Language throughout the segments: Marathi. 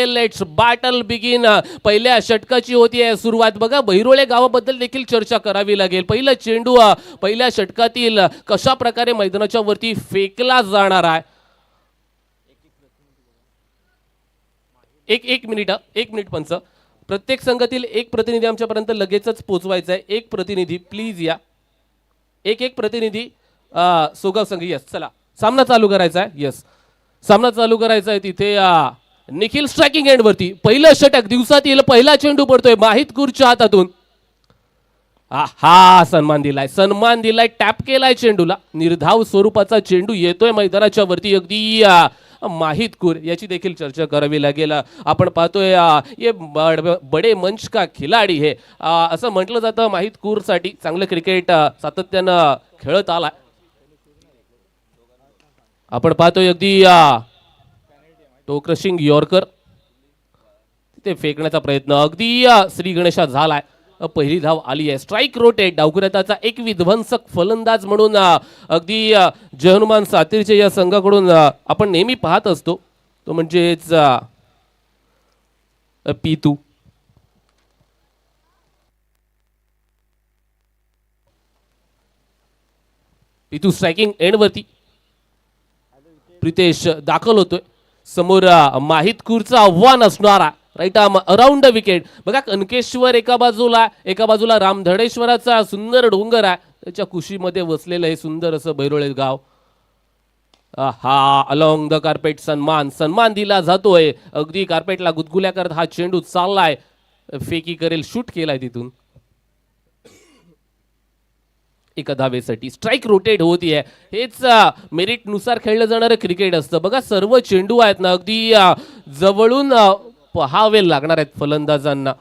Let's battle begin. पहिल्या षटकाची होती आहे सुरुवात. बघा बहिरोळे गावाबद्दल देखील चर्चा करावी लागेल. पहिला चेंडू पहिल्या षटकातील कशा प्रकारे मैदानाच्या वरती फेकला जाणार आहे. एक मिनिट पंच. प्रत्येक संघातील एक प्रतिनिधी आमच्यापर्यंत लगेचच पोहोचवायचा आहे. एक प्रतिनिधी प्लीज या. एक प्रतिनिधी सोगाव संघ. यस चला सामना चालू करायचा आहे. यस सामना चालू करायचा आहे. तिथे निखिल स्ट्रायकिंग एंड वरती पहिलं षटक दिवसातील पहिला चेंडू पडतोय माहितकूरच्या हातातून. हा सन्मान दिलाय टॅप केलाय चेंडूला. निर्धाव स्वरूपाचा चेंडू येतोय मैदानाच्या वरती. अगदी माहितकूर याची देखील चर्चा करावी लागेल. आपण पाहतोय ये बडे मंच का खिलाडी हे असं म्हटलं जातं. माहितकूर साठी चांगलं क्रिकेट सातत्यानं खेळत आलाय. आपण पाहतोय अगदी टो क्रशिंग यॉर्कर ते फेकण्याचा प्रयत्न अगदी श्री गणेशा झालाय. पहिली धाव आली आहे. स्ट्राइक रोटेट डावकुऱ्याचा एक विध्वंसक फलंदाज म्हणून अगदी जय हनुमान सातीरच्या या संघाकडून आपण नेहमी पाहत असतो तो म्हणजेच पीतू. स्ट्रायकिंग एंड वरती. प्रितेश दाखल होतोय. समोर माहितकूरचं आव्हान असणारा right arm around the wicket. बघा कनकेश्वर एका बाजूला रामधडेश्वराचा सुंदर डोंगर आहे. त्याच्या कुशीमध्ये वसलेलं हे सुंदर असं बहिरोळे गाव. हा अलॉंग द कार्पेट सन्मान दिला जातोय. अगदी कार्पेटला गुदगुल्या करत हा चेंडू चाललाय. फेकी करेल शूट केलाय तिथून. एका धावेसाठी स्ट्राइक रोटेट होतीये. हेच मेरिट नुसार खेळलं जाणारं क्रिकेट असतं. बघा सर्व चेंडू आहेत ना अगदी जवळून पहावे लागणार आहेत फलंदाजांना.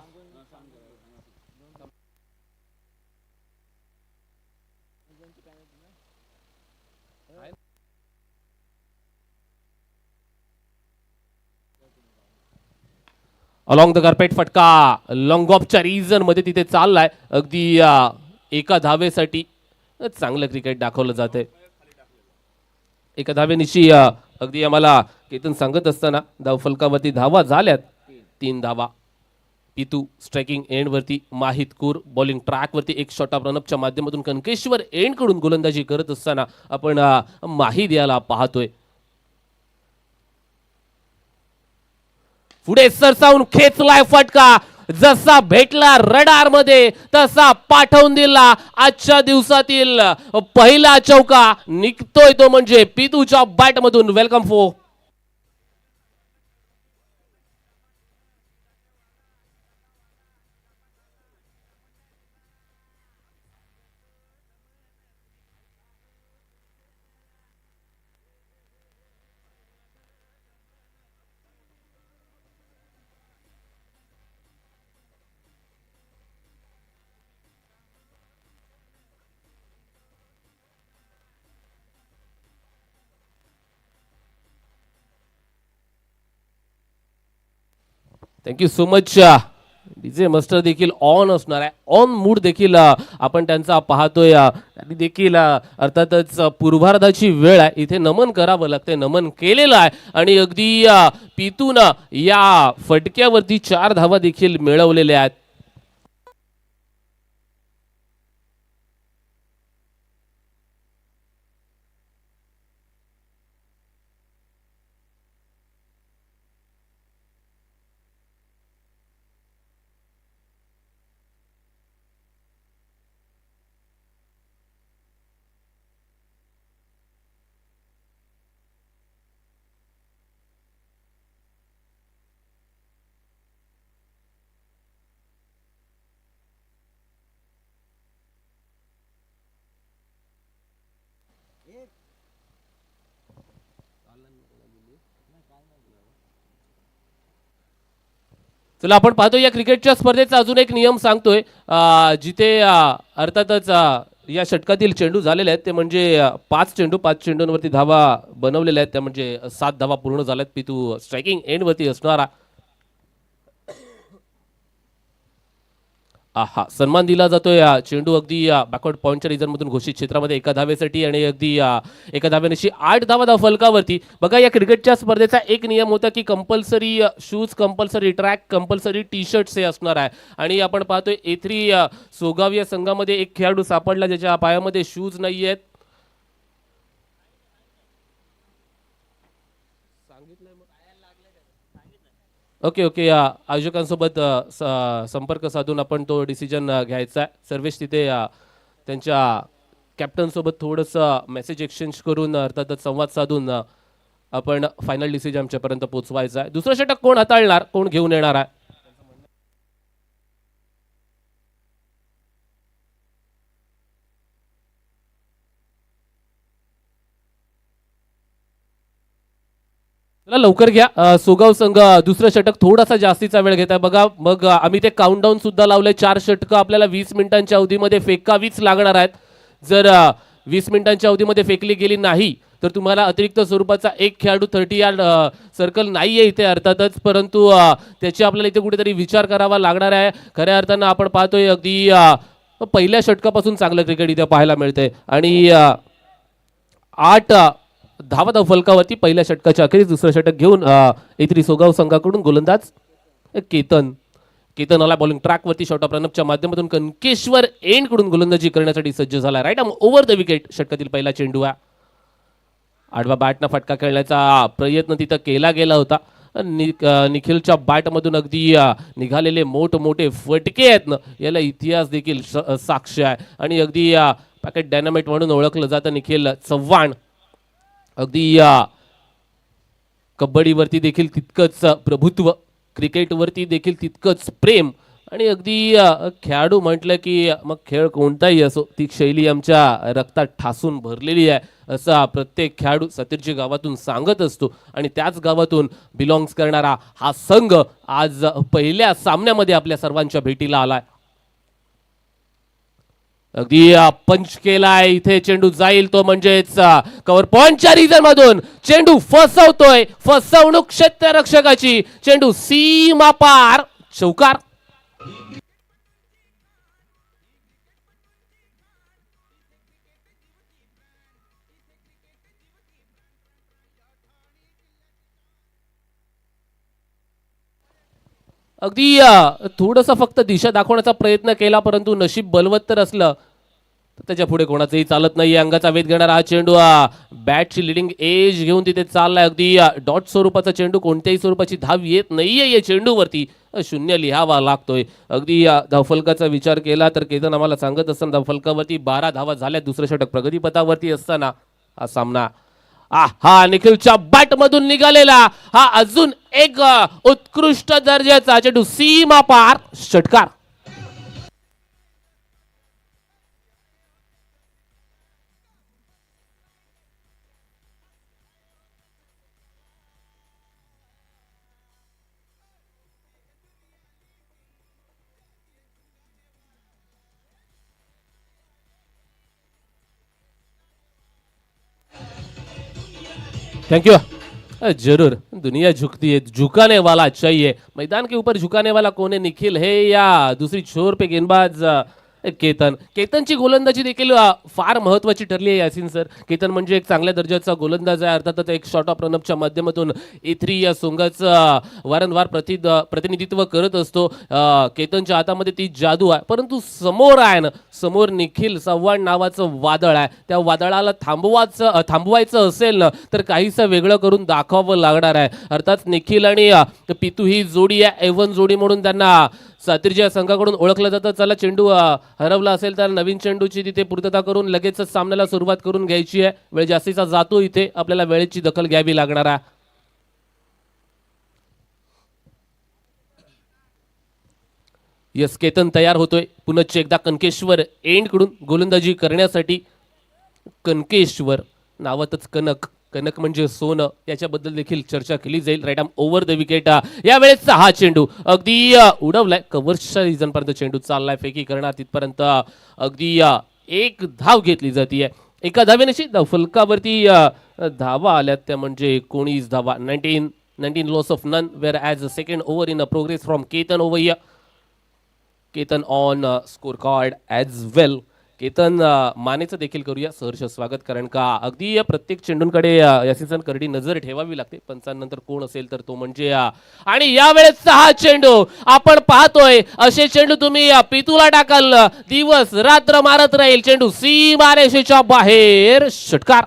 अलॉंग द कार्पेट फटका लॉंग ऑफच्या रिजन मध्ये तिथे चाललाय. अगदी एका धावेसाठी चांगलं क्रिकेट दाखवलं जाते. एका धावेनिशी अगदी आम्हाला केतन सांगत असताना धावफलकावरती धावा झाल्यात 3 धावा. पितू स्ट्रायकिंग एंड वरती. माहितकूर बॉलिंग ट्रॅक वरती. एक शॉट ऑफ रनअपच्या माध्यमातून कनकेश्वर एंड कडून गोलंदाजी करत असताना आपण माहिद याला पाहतोय. पुढे सरसावून खेचलाय फटका. जसा भेटला रडार मध्ये तसा पाठवून दिला. आजच्या दिवसातील पहिला चौका निघतोय तो म्हणजे पितूच्या बॅट मधून. Welcome for thank you so much. DJ master देखील ऑन असणार आहे. ऑन मूड देखील आपण त्यांचा पाहतोय. आणि देखील अर्थातच पूर्वार्धाची वेळ आहे. इथे नमन करावं लागतंय. नमन केलेलं आहे. आणि अगदी पितून या फटक्यावरती 4 धावा देखील मिळवलेल्या आहेत. चला आपण पाहतो या क्रिकेटच्या स्पर्धेचा अजून एक नियम सांगतोय. जिथे अर्थातच या षटकातील चेंडू झालेले आहेत ते म्हणजे 5 चेंडूंवरती धावा बनवलेल्या आहेत. त्या म्हणजे 7 धावा पूर्ण झाल्यात. पितू स्ट्रायकिंग एंड वरती असणारा. हा सन्मान दिला जातोय. चेंडू अगदी बॅकवर्ड पॉईंटच्या रिझनमधून घोषित क्षेत्रामध्ये एका धावेसाठी आणि अगदी एका धावेनिशी 8 धावा धाव फलकावरती. बघा या क्रिकेटच्या स्पर्धेचा एक नियम होता की compulsory shoes, compulsory track, compulsory T shirts हे असणार आहे. आणि आपण पाहतोय A3 सोगाव या संघामध्ये एक खेळाडू सापडला ज्याच्या पायामध्ये शूज नाही आहेत. ओके ओके आयोजकांसोबत संपर्क साधून आपण तो डिसिजन घ्यायचा आहे. सर्वेश तिथे त्यांच्या कॅप्टनसोबत थोडंसं मेसेज एक्सचेंज करून अर्थातच संवाद साधून आपण फायनल डिसिजन आमच्यापर्यंत पोहोचवायचा आहे. दुसरं षटक कोण हाताळणार, कोण घेऊन येणार आहे? चला लवकर घ्या. सोगाव संघ दुसरं षटक थोडासा जास्तीचा वेळ घेत आहे बघा. मग आम्ही ते काउंटडाऊन सुद्धा लावलंय. 4 षटकं आपल्याला 20 मिनिटांच्या अवधीमध्ये फेकावीच लागणार आहेत. जर 20 मिनिटांच्या अवधीमध्ये फेकली गेली नाही तर तुम्हाला अतिरिक्त स्वरूपाचा एक खेळाडू 30 यार्ड सर्कल नाहीये इथे अर्थातच, परंतु त्याची आपल्याला इथे कुठेतरी विचार करावा लागणार आहे. खऱ्या अर्थानं आपण पाहतोय अगदी पहिल्या षटकापासून चांगलं क्रिकेट इथे पाहायला मिळतंय आणि 8 धावा धाव फलकावरती पहिल्या षटकाच्या अखेरीस दुसरं षटक घेऊन A3 सोगाव संघाकडून गोलंदाज केतन आला बॉलिंग ट्रॅकवरती. शॉट ऑफ रनअपच्या माध्यमातून कनकेश्वर एंड कडून गोलंदाजी करण्यासाठी सज्ज झाला. Right arm over the wicket. षटकातील पहिला चेंडू आहे. आडवा बॅटनं फटका खेळण्याचा प्रयत्न तिथं केला गेला होता. निखिलच्या बॅटमधून अगदी निघालेले मोठमोठे फटके आहेत ना, याला इतिहास देखील साक्ष आहे. आणि अगदी पॅकेट डायनामाइट म्हणून ओळखलं जातं निखिल चव्हाण. अगदी कबड्डीवरती देखील तितकंच प्रभुत्व, क्रिकेटवरती देखील तितकंच प्रेम आणि अगदी खेळाडू म्हटलं की मग खेळ कोणताही असो ती शैली आमच्या रक्तात ठासून भरलेली आहे असा प्रत्येक खेळाडू सतीर्जी गावातून सांगत असतो. आणि त्याच गावातून बिलॉंग्स करणारा हा संघ आज पहिल्या सामन्यामध्ये आपल्या सर्वांच्या भेटीला आलाय. अगदी पंच केलाय. इथे चेंडू जाईल तो म्हणजेच कव्हर पॉइंटच्या रिजन मधून चेंडू फसवतोय. फसवणूक क्षेत्ररक्षकाची. चेंडू सीमा पार. चौकार. अगदी थोडंसं फक्त दिशा दाखवण्याचा प्रयत्न केला परंतु नशीब बलवत्तर तर असलं तर त्याच्या पुढे कोणाचंही चालत नाही. अंगाचा वेध घेणारा हा चेंडू बॅटची लिडिंग एज घेऊन तिथे चाललाय. अगदी डॉट स्वरूपाचा चेंडू, कोणत्याही स्वरूपाची धाव येत नाहीये या चेंडूवरती. 0 लिहावा लागतोय. अगदी धावफलकाचा विचार केला तर केतन आम्हाला सांगत असताना धावफलकावरती 12 धावा झाल्या. दुसरं षटक प्रगतीपथावरती असताना हा सामना हा निखिलच्या बॅट मधून निघालेला हा अजून एक उत्कृष्ट दर्जाचा चेंडू सीमा पार. षटकार. Thank you. जरूर. दुनिया झुकती है, झुकाने वाला चाहिए. मैदान के ऊपर झुकाने वाला कौन है, निखिल है या दूसरी छोर पे गेंदबाज केतनची गोलंदाजी देखील फार महत्त्वाची ठरली आहे यासिन सर. केतन म्हणजे एक चांगल्या दर्जाचा गोलंदाज आहे. अर्थातच एक शॉट ऑफ रनअपच्या माध्यमातून A3 या संघाचं वारंवार प्रतिनिधित्व करत असतो. केतनच्या हातामध्ये ती जादू आहे. परंतु समोर आहे ना, समोर निखिल चव्हाण नावाचं वादळ आहे. त्या वादळाला थांबवायचं असेल ना तर काहीसं वेगळं करून दाखवावं लागणार आहे. अर्थात निखिल आणि पितू ही जोडी आहे, एवन जोडी म्हणून त्यांना सातिर्जी या संघाकडून ओळखलं जातं. चला चेंडू हरवला असेल तर नवीन चेंडूची तिथे पूर्तता करून लगेचच सामन्याला सुरुवात करून घ्यायची आहे. वेळ जास्तीचा जातो इथे, आपल्याला वेळेची दखल घ्यावी लागणार आहे. यस, केतन तयार होतोय पुनश्च एकदा कनकेश्वर एंड कडून गोलंदाजी करण्यासाठी. कनकेश्वर नावातच कनक, कनक म्हणजे सोनं, याच्याबद्दल देखील चर्चा केली जाईल. Right arm over the wicket. यावेळेस हा चेंडू अगदी उडवलाय. कव्हर्सच्या रिजन पर्यंत चेंडू चाललाय. फेकी करणार तिथपर्यंत अगदी एक धाव घेतली जाते. एका धावेनेशी फलकावरती धावा आल्यात त्या म्हणजे 19 धावा. 19 loss of none, we're as a second over in a progress from Ketan over here. Ketan on score card as well. Ketan मानेचं देखील करूया सहर्ष स्वागत, कारण का अगदी या प्रत्येक चेंडूंकडे या सीझन करडी नजर ठेवावी लागते. पंचांनंतर कोण असेल तर तो म्हणजे आणि यावेळेसचा हा चेंडू आपण पाहतोय, असे चेंडू तुम्ही पितूला टाकाल, दिवस रात्र मारत राहील. चेंडू सीमारेषेच्या बाहेर, षटकार.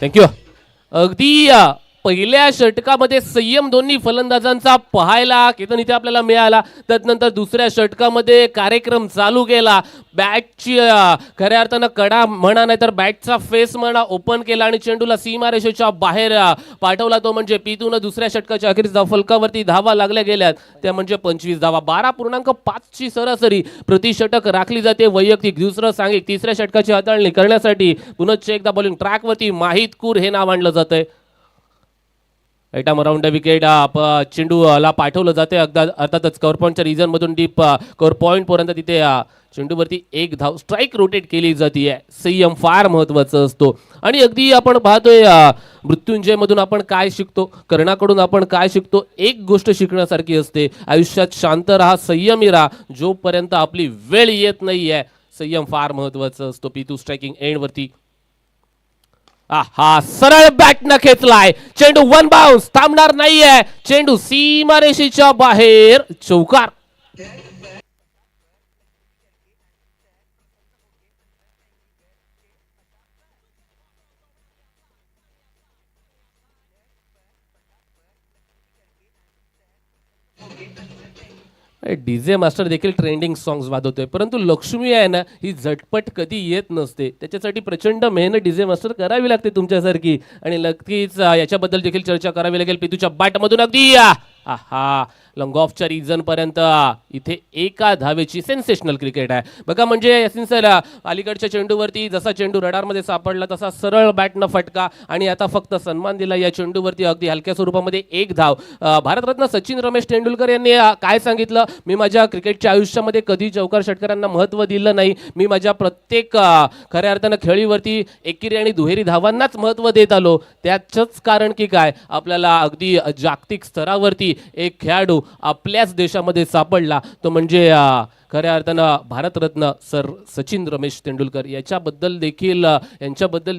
थँक्यू. अगदी पहिल्या षटकामध्ये संयम दोन्ही फलंदाजांचा पाहायला केतन इथे आपल्याला मिळाला. त्यानंतर दुसऱ्या षटकामध्ये कार्यक्रम चालू केला. बॅटची खऱ्या अर्थानं कडा म्हणा नाही तर बॅटचा फेस म्हणा ओपन केला आणि चेंडूला सीमारेषेच्या बाहेर पाठवला. तो म्हणजे पितून दुसऱ्या षटकाच्या अखेरीस फलकावरती धावा लागल्या गेल्यात, त्या म्हणजे 25 धावा. 12.5ची सरासरी प्रति षटक राखली जाते. वैयक्तिक दुसरं सांघिक तिसऱ्या षटकाची हाताळणी करण्यासाठी पुनश्च एकदा बॉलिंग ट्रॅकवरती माहित कूर हे नाव आणलं जातंय. अराउंड विकेट चेंडूला पाठवलं जाते. अर्थातच कव्हर पॉईंटच्या रिजन मधून डीप कव्हर पॉईंट पर्यंत तिथे चेंडूवरती एक धाव स्ट्राईक रोटेट केली जाते. संयम फार महत्वाचा असतो आणि अगदी आपण पाहतोय मृत्युंजय मधून आपण काय शिकतो, कर्णाकडून आपण काय शिकतो. एक गोष्ट शिकण्यासारखी असते, आयुष्यात शांत राहा, संयमी राहा, जोपर्यंत आपली वेळ येत नाहीये. संयम फार महत्वाचा असतो. पितू स्ट्रायकिंग एंड वरती हा सरळ बॅट न खेचलाय. चेंडू वन बाउन्स, थांबणार नाहीये. चेंडू सीमारेषेच्या बाहेर, चौकार. डीजे मास्टर देखील ट्रेंडिंग सॉंग्स वाजवतोय, परंतु लक्ष्मी आहे ना, ही झटपट कधी येत नसते. त्याच्यासाठी प्रचंड मेहनत डीजे मास्टर करावी लागते तुमच्यासारखी. आणि नक्कीच याच्याबद्दल देखील चर्चा करावी लागेल. पितूच्या बॅटमधून अगदी हा लॉंग ऑफच्या रिजन पर्यंत इथे एका धावेची सेन्सेशनल क्रिकेट आहे बघा. म्हणजे यासिन सर अलीकडच्या चेंडूवरती जसा चेंडू रडारमध्ये सापडला तसा सरळ बॅटनं फटका आणि आता फक्त सन्मान दिला या चेंडूवरती. अगदी हलक्या स्वरूपामध्ये एक धाव. भारतरत्न सचिन रमेश तेंडुलकर यांनी काय सांगितलं, मी माझ्या क्रिकेटच्या आयुष्यामध्ये कधी चौकार षटकारांना महत्त्व दिलं नाही. मी माझ्या प्रत्येक खऱ्या अर्थानं खेळीवरती एकेरी आणि दुहेरी धावांनाच महत्त्व देत आलो. त्याचंच कारण की काय, आपल्याला अगदी जागतिक स्तरावरती एक खेळाडू आपल्याच देशामध्ये सापडला, तो म्हणजे खऱ्या अर्थानं भारतरत्न सर सचिन रमेश तेंडुलकर. यांच्याबद्दल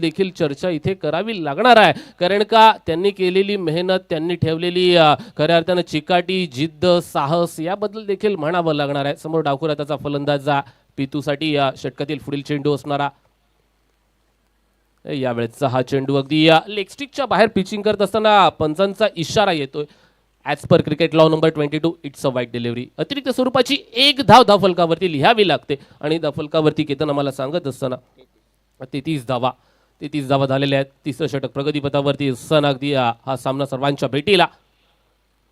देखील चर्चा इथे करावी लागणार आहे, कारण का त्यांनी केलेली मेहनत, त्यांनी ठेवलेली खऱ्या अर्थानं चिकाटी, जिद्द, साहस याबद्दल देखील म्हणावं लागणार आहे. समोर डावखुरा त्याचा फलंदाजा पितूसाठी या षटकातील पुढील चेंडू असणारा. यावेळेचा हा चेंडू अगदी लेग स्टिकच्या बाहेर पिचिंग करत असताना पंचांचा इशारा येतोय. As per cricket law number 22 it's a वाईट डिलिव्हरी. अतिरिक्त स्वरूपाची एक धाव धावफलकावरती लिहावी लागते आणि धावफलकावरती केतन आम्हाला सांगत असताना 33 धावा झालेल्या आहेत. तिसरं षटक प्रगतीपथावरती सण अगदी हा सामना सर्वांच्या भेटीला.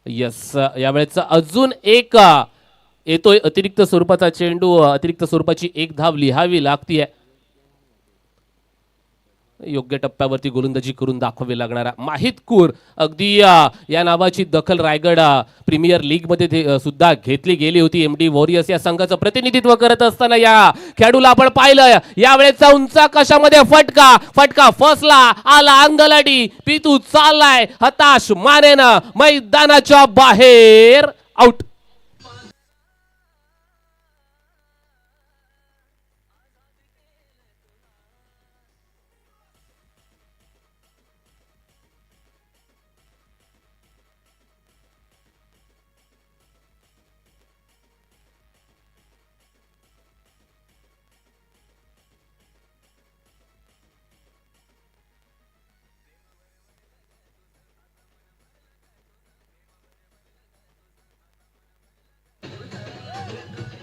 यस, यावेळेचा अजून एक येतोय अतिरिक्त स्वरूपाचा चेंडू. अतिरिक्त स्वरूपाची एक धाव लिहावी लागतीये. योग्य टप्प्यावरती गोलंदाजी करून दाखवावी लागणारा माहित कूर. अगदी या नावाची दखल रायगड प्रीमियर लीग मध्ये सुद्धा घेतली गेली होती. एमडी वॉरियर्स या संघाचं प्रतिनिधित्व करत असताना या खेळाडूला आपण पाहिलं. यावेळेचा उंचा कशामध्ये फटका फसला, आला अंगलडी. पितू चाललाय हताश मानेनं मैदानाच्या बाहेर, आउट.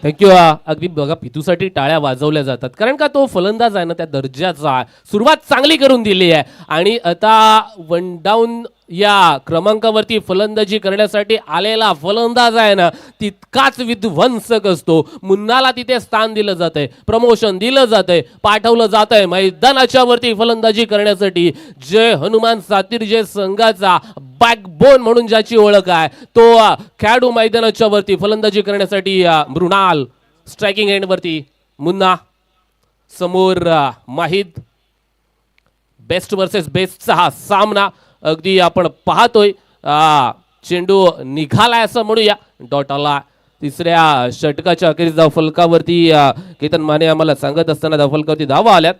थँक्यू. अगदी बघा, पितूसाठी टाळ्या वाजवल्या जातात, कारण का तो फलंदाज आहे ना त्या दर्जाचा. सुरुवात चांगली करून दिली आहे आणि आता वन डाऊन या क्रमांकावरती फलंदाजी करण्यासाठी आलेला फलंदाज आहे ना तितकाच विध्वंसक असतो. मुन्नाला तिथे स्थान दिलं जातंय, प्रमोशन दिलं जातंय, पाठवलं जातंय मैदानाच्या वरती फलंदाजी करण्यासाठी. जय हनुमान सातीर जय संघाचा बॅकबोन म्हणून ज्याची ओळख आहे तो खेळाडू मैदानाच्या वरती फलंदाजी करण्यासाठी मृणाल. स्ट्रायकिंग एंड वरती मुन्ना, समोर माहिद. बेस्ट वर्सेस बेस्टचा हा सामना अगदी आपण पाहतोय. चेंडू निघालाय असं म्हणूया, डॉट आला. तिसऱ्या षटकाच्या अखेरीस धावफलकावरती केतन माने आम्हाला सांगत असताना धावफलकावरती धावा आल्यात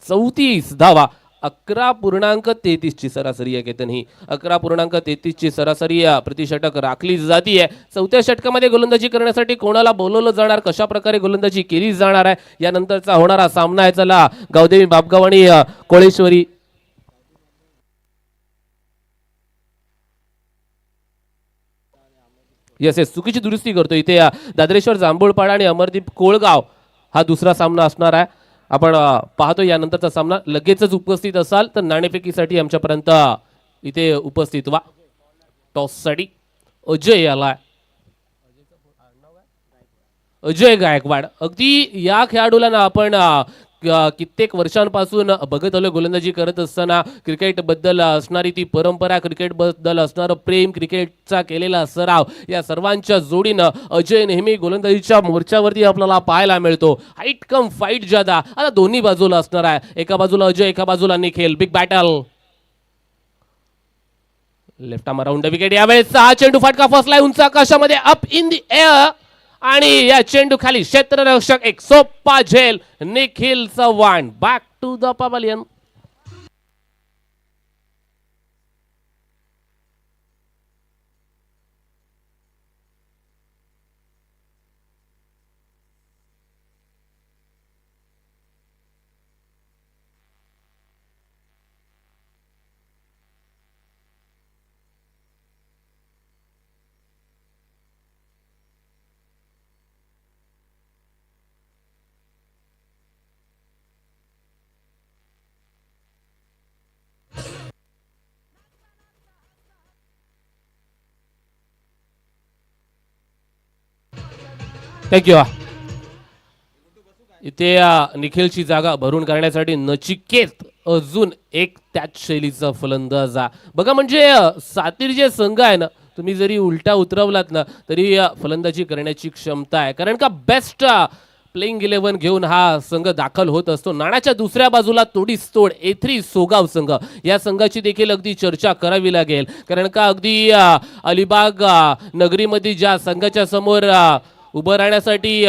34 धावा. 11.33 ची सरासरी आहे केतन. ही 11.33 ची सरासरी प्रतिषटक राखली जातीये. चौथ्या षटकामध्ये गोलंदाजी करण्यासाठी कोणाला बोलवलं जाणार, कशा प्रकारे गोलंदाजी केली जाणार आहे यानंतरचा होणारा सामना आहे. चला गावदेवी बापगाव आणि कोळेश्वरी. येस येस चुकीची दुरुस्ती करतो इथे. दादरेश्वर जांभूळपाडा आणि अमरदीप कोळगाव हा दुसरा सामना असणार आहे. आपण पाहतो यानंतरचा सामना. लगेचच उपस्थित असाल तर नाणेफेकीसाठी आमच्यापर्यंत इथे उपस्थित व्हा. टॉससाठी अजय आलाय, अजय गायकवाड. अगदी या खेळाडूला ना आपण कित्येक वर्षांपासून बघत आलो. गोलंदाजी करत असताना क्रिकेट बद्दल असणारी ती परंपरा, क्रिकेट बद्दल असणारं प्रेम, क्रिकेटचा केलेला सराव या सर्वांच्या जोडीनं अजय नेहमी गोलंदाजीच्या मोर्चावरती आपल्याला पाहायला मिळतो. हाईट कम फाईट ज्यादा आता दोन्ही बाजूला असणार आहे. एका बाजूला अजय, एका बाजूला Nikhil. Big battle. Left arm around the wicket. यावेळेस हा चेंडू फटका फसलाय उंच आकाशामध्ये, अप इन द एअर. आणि या चेंडू खाली क्षेत्ररक्षक एक सोप्पा झेल. Nikhil Chavan back to the pavilion. Thank you. इथे निखिलची जागा भरून करण्यासाठी नचिकेत अजून एक त्याच शैलीचा फलंदाज. बघा म्हणजे सातीर जे संघ आहे ना, तुम्ही जरी उलटा उतरवलात ना तरी फलंदाजी करण्याची क्षमता आहे. कारण का बेस्ट प्लेइंग 11 घेऊन हा संघ दाखल होत असतो. नाण्याच्या दुसऱ्या बाजूला तोडीसतोड A3 सोगाव संघ. या संघाची देखील अगदी चर्चा करावी लागेल. कारण का अगदी अलिबाग नगरीमध्ये ज्या संघाच्या समोर उभं राहण्यासाठी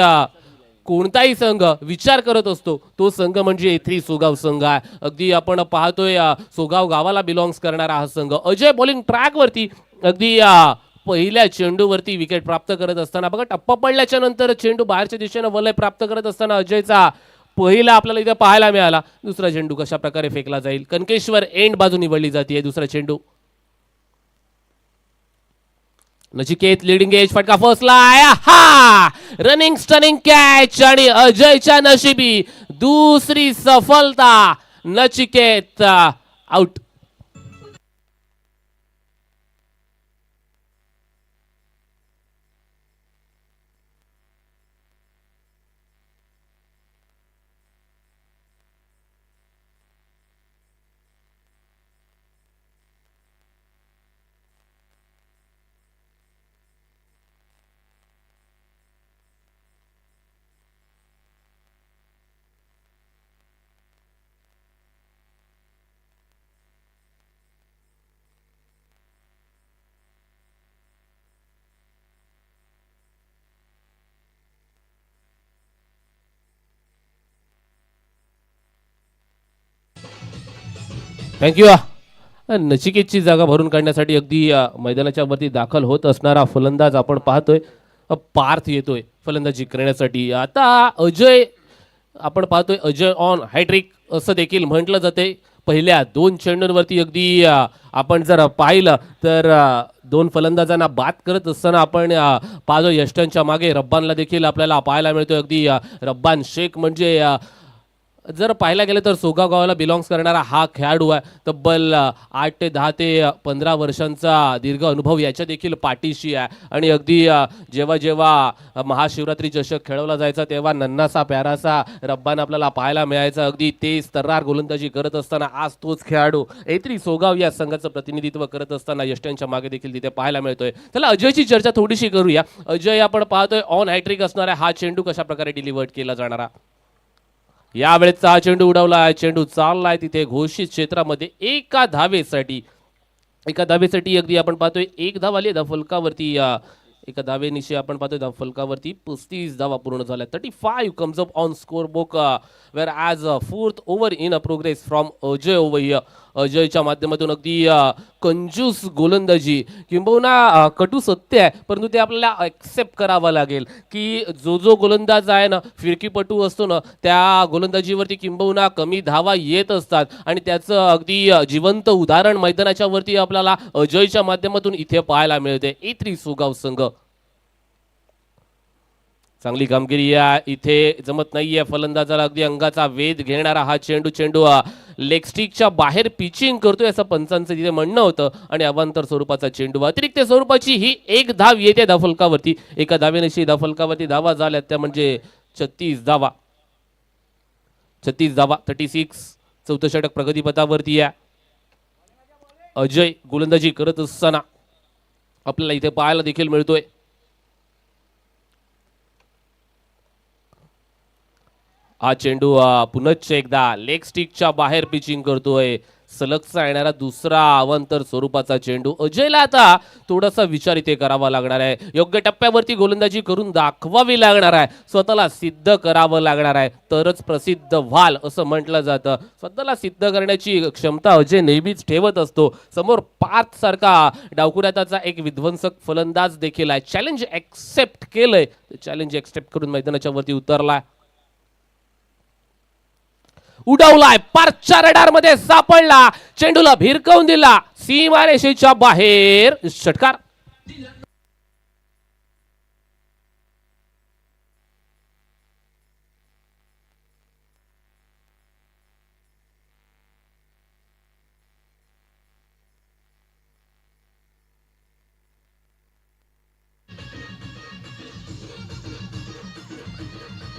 कोणताही संघ विचार करत असतो तो संघ म्हणजे A3 सोगाव संघ आहे. अगदी आपण पाहतोय सोगाव गावाला बिलॉंग्स करणारा हा संघ. अजय बॉलिंग ट्रॅकवरती अगदी पहिल्या चेंडूवरती विकेट प्राप्त करत असताना बघा टप्पा पडल्याच्या नंतर चेंडू बाहेरच्या दिशेने वलय प्राप्त करत असताना अजयचा पहिला आपल्याला इथे पाहायला मिळाला. दुसरा चेंडू कशा प्रकारे फेकला जाईल. कनकेश्वर एंड बाजू निवडली जाते. दुसरा चेंडू नचिकेत लीडिंग एज. फटका फसलाय. हा रनिंग स्टनिंग कॅच आणि अजयच्या नशिबी दुसरी सफलता. नचिकेत आउट. थँक्यू. नचिकेतची जागा भरून काढण्यासाठी अगदी मैदानाच्या वरती दाखल होत असणारा फलंदाज आपण पाहतोय. पार्थ येतोय फलंदाजी करण्यासाठी. आता अजय आपण पाहतोय. अजय ऑन हॅट्रिक असं देखील म्हटलं जाते. पहिल्या 2 चेंडूंवरती अगदी आपण जर पाहिलं तर 2 फलंदाजांना बाद करत असताना आपण पाहतो यष्टनच्या मागे रब्बानला देखील आपल्याला पाहायला मिळतोय. अगदी रब्बान शेख म्हणजे जर पाहायला गेलं तर सोगा गावाला बिलॉंग्स करणारा हा खेळाडू आहे. तब्बल 8 ते 10 ते 15 वर्षांचा दीर्घ अनुभव याच्या देखील पाठीशी आहे. आणि अगदी जेव्हा जेव्हा महाशिवरात्री चषक खेळवला जायचा तेव्हा नन्नासा प्यारासा रब्बान आपल्याला पाहायला मिळायचा. अगदी तेज तर्रार गोलंदाजी करत असताना आज तोच खेळाडू एत्री सोगाव या संघाचं प्रतिनिधित्व करत असताना यष्ट्यांच्या मागे देखील तिथे पाहायला मिळतोय. चला अजयची चर्चा थोडीशी करूया. अजय आपण पाहतोय ऑन हॅट्रिक असणारा हा चेंडू कशा प्रकारे डिलिव्हर्ड केला जाणारा. यावेळेचा हा चेंडू उडवलाय. चेंडू चाललाय तिथे घोषित क्षेत्रामध्ये एका धावेसाठी अगदी आपण पाहतोय एक धाव आली धाव फलकावरती. एका धावेनिशी आपण पाहतोय धाव फलकावरती 35 धावा पूर्ण झाल्या. 35 comes up on score book we're as fourth over in progress from Ajay over here. अजयच्या माध्यमातून अगदी कंजूस गोलंदाजी किंबहुना कटू सत्य आहे परंतु ते आपल्याला ॲक्सेप्ट करावं लागेल की जो गोलंदाज आहे ना फिरकीपटू असतो ना त्या गोलंदाजीवरती किंबहुना कमी धावा येत असतात. आणि त्याचं अगदी जिवंत उदाहरण मैदानाच्या वरती आपल्याला अजयच्या माध्यमातून इथे पाहायला मिळते. ए3 सोगाव संघ चांगली कामगिरी इथे जमत नाहीये फलंदाजाला. अगदी अंगाचा वेध घेणारा हा चेंडू लेग स्टिकच्या बाहेर पिचिंग करतोय असं पंचांचं तिथे म्हणणं होतं. आणि अवांतर स्वरूपाचा चेंडू अतिरिक्त स्वरूपाची ही एक धाव येते धावफलकावरती. एका धावेनिशी धावफलकावरती धावा झाल्या त्या म्हणजे 36 धावा. 36 चौथं षटक प्रगतीपथावरती आहे. अजय गोलंदाजी करत असताना आपल्याला इथे पाहायला देखील मिळतोय. हा चेंडू पुनश्च एकदा लेग स्टिकच्या बाहेर पिचिंग करतोय. सलगचा येणारा दुसरा अवांतर स्वरूपाचा चेंडू. अजयला आता थोडासा विचार इथे करावा लागणार आहे. योग्य टप्प्यावरती गोलंदाजी करून दाखवावी लागणार आहे. स्वतःला सिद्ध करावं लागणार आहे तरच प्रसिद्ध व्हाल असं म्हटलं जातं. स्वतःला सिद्ध करण्याची क्षमता अजय नेहमीच ठेवत असतो. समोर पार्थ सारखा डावकुऱ्याचा एक विध्वंसक फलंदाज देखील आहे. चॅलेंज ऍक्सेप्ट केलंय. चॅलेंज ऍक्सेप्ट करून मैदानाच्या वरती उतरलाय. उडवलाय पारच्या रडार मध्ये सापडला. चेंडूला भिरकवून दिला सीमारेषेच्या बाहेर. षटकार.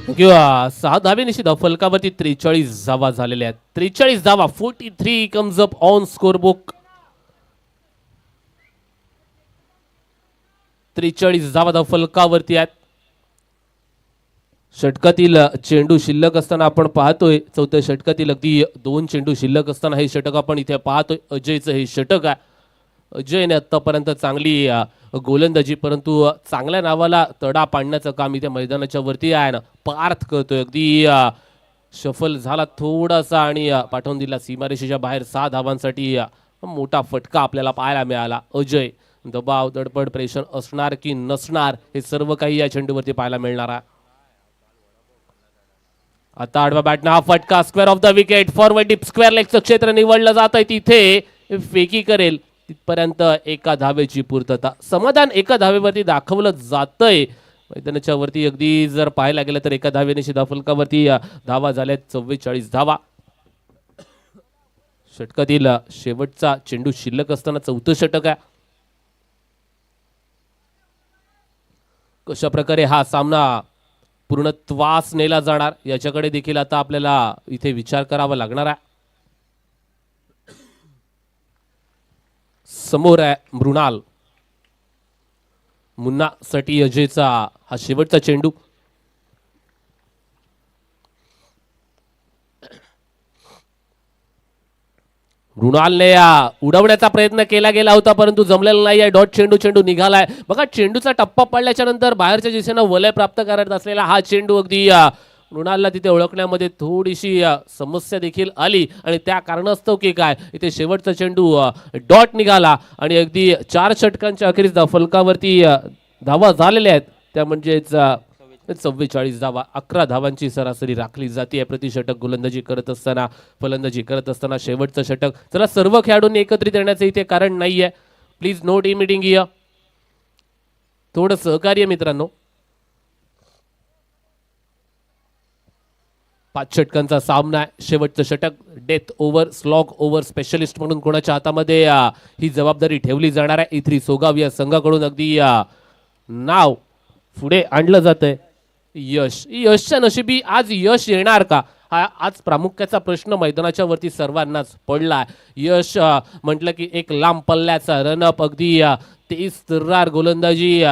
किंवा 6 धावेनिशी धाव फलकावरती 43 धावा झालेल्या आहेत. 43 धावा 43 comes up on score book. 43 धावा धाव फलकावरती आहेत. षटकातील चेंडू शिल्लक असताना आपण पाहतोय चौथ्या षटकातील अगदी 2 चेंडू शिल्लक असताना हे षटक आपण इथे पाहतोय. अजयचं हे षटक आहे. अजयने आतापर्यंत चांगली गोलंदाजी परंतु चांगल्या नावाला तडा पाडण्याचं काम इथे मैदानाच्या वरती आहे ना पार्थ करतोय. अगदी शफल झाला थोडासा आणि पाठवून दिला सीमारेषेच्या बाहेर. 6 धावांसाठी मोठा फटका आपल्याला पाहायला मिळाला. अजय दबाव दडपड प्रेशर असणार की नसणार हे सर्व काही या चेंडूवरती पाहायला मिळणार आहे. आता आडवा बॅटनं हा फटका square of the wicket. Forward deep square लेगचं क्षेत्र निवडलं जात आहे. तिथे फेकी करेल तिथपर्यंत एका धावेची पूर्तता. समाधान एका धावेवरती दाखवलं जातंय मैदानाच्या वरती. अगदी जर पाहायला गेलं तर एका धावेनिशी धावफलकावरती धावा झाल्या 44 धावा. षटकातील शेवटचा चेंडू शिल्लक असताना चौथं षटक आहे. कशा प्रकारे हा सामना पूर्णत्वास नेला जाणार याच्याकडे देखील आता आपल्याला इथे विचार करावा लागणार आहे. समोर आहे मृणाल. मुन्ना साठी अजयचा हा शेवटचा चेंडू. मृणालने उडवण्याचा प्रयत्न केला गेला होता परंतु जमलेला नाही आहे. डॉट चेंडू निघालाय. बघा चेंडूचा टप्पा पडल्याच्या नंतर बाहेरच्या दिशेनं वलय प्राप्त करत असलेला हा चेंडू अगदी मृणालला तिथे ओळखण्यामध्ये थोडीशी समस्या देखील आली आणि त्या कारणास्तव की काय इथे शेवटचा चेंडू डॉट निघाला आणि अगदी 4 षटकांच्या अखेरीस फलकावरती धावा झालेल्या आहेत. त्या म्हणजेच 44 धावा. 11 धावांची सरासरी राखली जाते प्रतिषटक गोलंदाजी करत असताना फलंदाजी करत असताना. शेवटचं षटक. चला सर्व खेळाडूंनी एकत्रित येण्याचं इथे कारण नाहीये. Please no team meeting here. थोडं सहकार्य मित्रांनो. 5 षटकांचा सामना आहे. शेवटचं षटक death over slog over specialist म्हणून कोणाच्या हातामध्ये ही जबाबदारी ठेवली जाणार आहे. इथरी सोगाव या संघाकडून अगदी नाव पुढे आणलं जातंय. यशच्या नशिबी आज यश येणार का, हा आज प्रामुख्याचा प्रश्न मैदानाच्या वरती सर्वांनाच पडला. यश म्हटलं की एक लांब पल्ल्याचा रनअप, अगदी तेज तर्रार गोलंदाजी,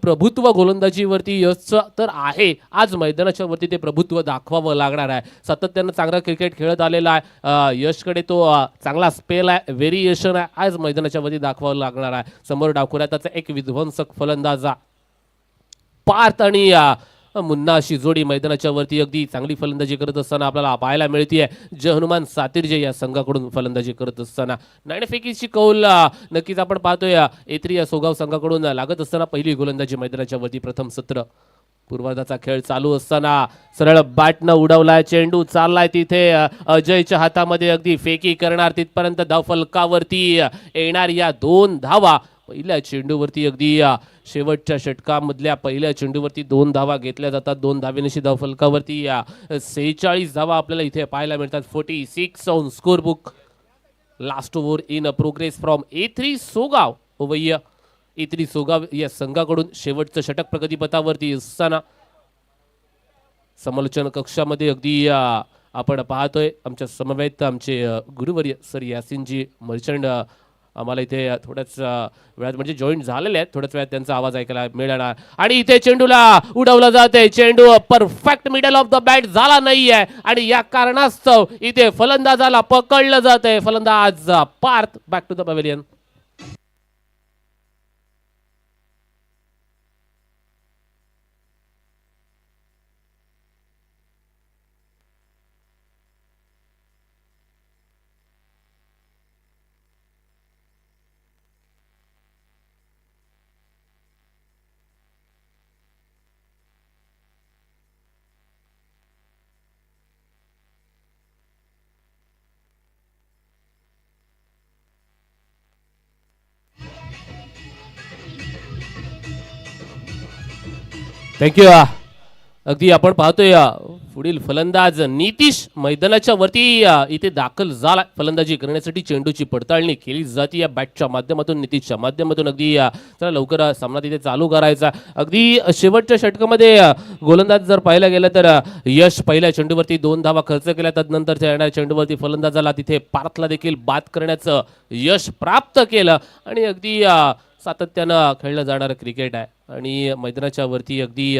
प्रभुत्व गोलंदाजीवरती यशचं तर आहे. आज मैदानाच्या वरती ते प्रभुत्व दाखवावं लागणार आहे. सातत्यानं चांगला क्रिकेट खेळत आलेला आहे यशकडे, तो चांगला स्पेल आहे, व्हेरिएशन आहे, आज मैदानाच्या वरती दाखवावं लागणार आहे. समोर डावखुऱ्याचा एक विध्वंसक फलंदाजा पार्थ आणि मुन्ना अशी जोडी मैदानाच्या वरती अगदी चांगली फलंदाजी करत असताना आपल्याला पाहायला मिळतीये. जय हनुमान सातिर्जे या संघाकडून फलंदाजी करत असताना नाणेफेकीची कौल नक्कीच आपण पाहतोय. एत्री या सोगाव संघाकडून लागत असताना पहिली गोलंदाजी मैदानाच्या वरती. प्रथम सत्र पूर्वार्धाचा खेळ चालू असताना सरळ बॅटनं उडवलाय चेंडू, चाललाय तिथे अजयच्या हातामध्ये, अगदी फेकी करणार तिथपर्यंत धाव फलकावरती येणार या 2 धावा. पहिल्या चेंडूवरती अगदी शेवटच्या षटकामधल्या पहिल्या चेंडूवरती 2 धावा घेतल्या जातात. 2 धावेनिशी धाव फलकावरती 46 धावा आपल्याला इथे पाहायला मिळतात. 46 on score book. Last over in progress from A3 सोगाव ओवय्य. A3 सोगाव या संघाकडून शेवटचं षटक प्रगतीपथावरती असताना समालोचन कक्षामध्ये अगदी आपण पाहतोय आमच्या समवेत आमचे गुरुवर्य सर यासिनजी मर्चंट आम्हाला इथे थोड्याच वेळात म्हणजे जॉईन झालेले आहेत. थोड्याच वेळात त्यांचा आवाज ऐकायला मिळणार. आणि इथे चेंडूला उडवलं जाते. चेंडू perfect middle of the bat झाला नाहीये आणि या कारणास्तव इथे फलंदाजाला पकडलं जातंय. फलंदाज Parth back to the pavilion. Thank you. अगदी आपण पाहतोय पुढील फलंदाज नितीश मैदानाच्या वरती इथे दाखल झाला. फलंदाजी करण्यासाठी चेंडूची पडताळणी केली जाते या बॅटच्या माध्यमातून, नितीशच्या माध्यमातून. अगदी चला लवकर सामना तिथे चालू करायचा. अगदी शेवटच्या षटकामध्ये गोलंदाज जर पाहायला गेलं तर यश पहिल्या चेंडूवरती 2 धावा खर्च केल्या. त्यानंतरच्या येणाऱ्या चेंडूवरती फलंदाजाला तिथे पार्थला देखील बाद करण्याचं यश प्राप्त केलं. आणि अगदी सातत्यानं खेळलं जाणारं क्रिकेट आहे आणि मैदानाच्या वरती अगदी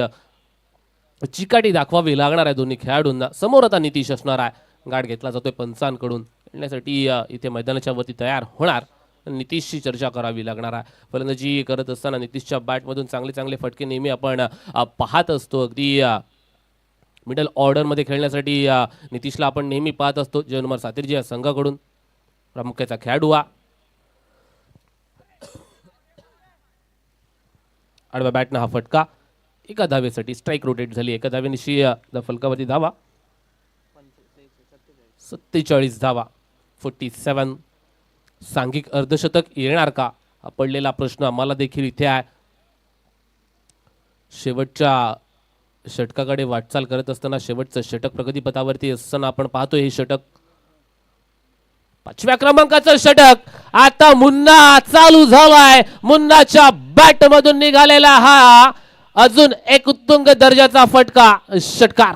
चिकाटी दाखवावी लागणार आहे दोन्ही खेळाडूंना. समोर आता नितीश असणार आहे. गाठ घेतला जातोय पंचांकडून. खेळण्यासाठी इथे मैदानाच्या वरती तयार होणार. नितीशची चर्चा करावी लागणार आहे. फलंदाजी करत असताना नितीशच्या बॅटमधून चांगले चांगले फटके नेहमी आपण पाहत असतो. अगदी मिडल ऑर्डरमध्ये खेळण्यासाठी नितीशला आपण नेहमी पाहत असतो. जय हनुमान सातिर्जे या संघाकडून प्रामुख्याचा खेळाडू. आडव्या बॅटनं हा फटका. एका धावेसाठी स्ट्राईक रोटेट झाली. एका धावेनिशी फलकावरती धावा 47 धावा 47. सांघिक अर्धशतक येणार का, हा पडलेला प्रश्न आम्हाला देखील इथे आहे. शेवटच्या षटकाकडे वाटचाल करत असताना शेवटचं षटक प्रगतीपथावरती असताना आपण पाहतोय हे षटक 5व्या क्रमांकाचं षटक. आता मुन्ना चालू झालाय. मुन्नाच्या बॅट मधून निघालेला हा अजून एक उत्तुंग दर्जाचा फटका. षटकार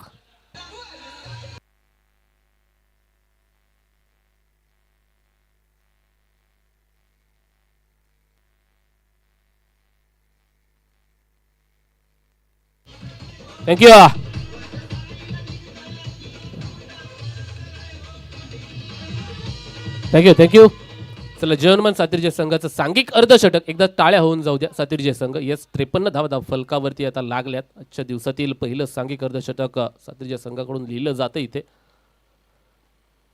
थँक्यू. Thank you thank you. चला जय हनुमान सातिर्जे संघाचं सांघिक अर्धशतक एकदा टाळ्या होऊन जाऊ द्या. सातिर्जे संघ यस 53 धावा फलकावरती आता लागल्यात. आजच्या दिवसातील पहिलं सांघिक अर्धशतक सातिर्जे संघाकडून लिहिलं जातं इथे.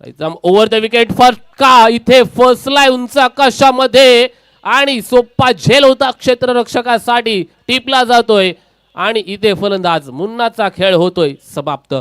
एकदम ओव्हर द विकेट फटका इथे फसलाय उंच आकाशामध्ये आणि सोप्पा झेल होता क्षेत्ररक्षकासाठी. टिपला जातोय आणि इथे फलंदाज मुन्नाचा खेळ होतोय समाप्त.